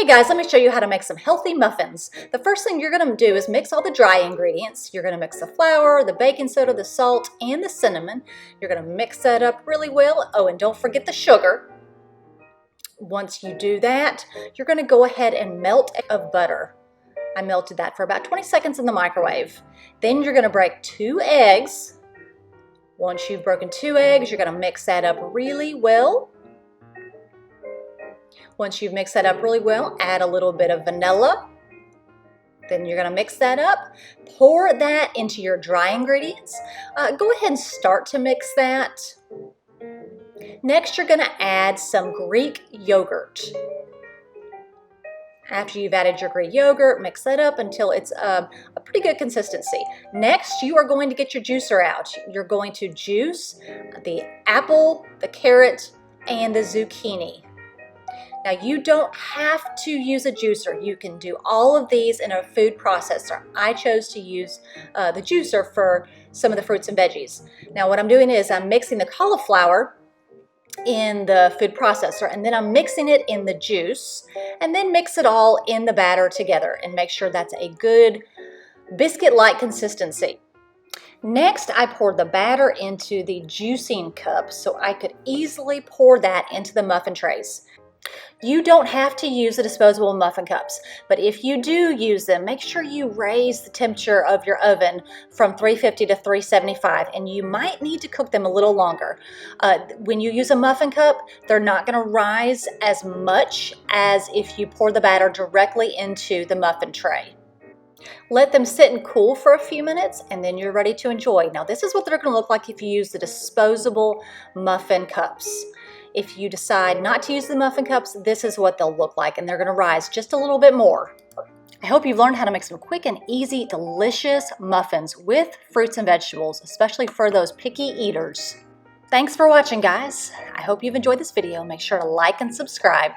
Hey guys, let me show you how to make some healthy muffins. The first thing you're going to do is mix all the dry ingredients. You're going to mix the flour, the baking soda, the salt, and the cinnamon. You're going to mix that up really well. Oh, and don't forget the sugar. Once you do that, you're going to go ahead and melt of butter. I melted that for about 20 seconds in the microwave. Then you're going to break 2 eggs. Once you've broken 2 eggs, you're going to mix that up really well. Once you've mixed that up really well, add a little bit of vanilla. Then you're going to mix that up. Pour that into your dry ingredients. Go ahead and start to mix that. Next, you're going to add some Greek yogurt. After you've added your Greek yogurt, mix that up until it's a pretty good consistency. Next, you are going to get your juicer out. You're going to juice the apple, the carrot, and the zucchini. Now, you don't have to use a juicer. You can do all of these in a food processor. I chose to use the juicer for some of the fruits and veggies. Now, what I'm doing is I'm mixing the cauliflower in the food processor, and then I'm mixing it in the juice, and then mix it all in the batter together and make sure that's a good biscuit-like consistency. Next, I poured the batter into the juicing cup so I could easily pour that into the muffin trays. You don't have to use the disposable muffin cups, but if you do use them, make sure you raise the temperature of your oven from 350 to 375, and you might need to cook them a little longer. When you use a muffin cup, they're not going to rise as much as if you pour the batter directly into the muffin tray. Let them sit and cool for a few minutes, and then you're ready to enjoy. Now, this is what they're going to look like if you use the disposable muffin cups. If you decide not to use the muffin cups, this is what they'll look like, and they're going to rise just a little bit more. I hope you've learned how to make some quick and easy, delicious muffins with fruits and vegetables, especially for those picky eaters. Thanks for watching, guys. I hope you've enjoyed this video. Make sure to like and subscribe.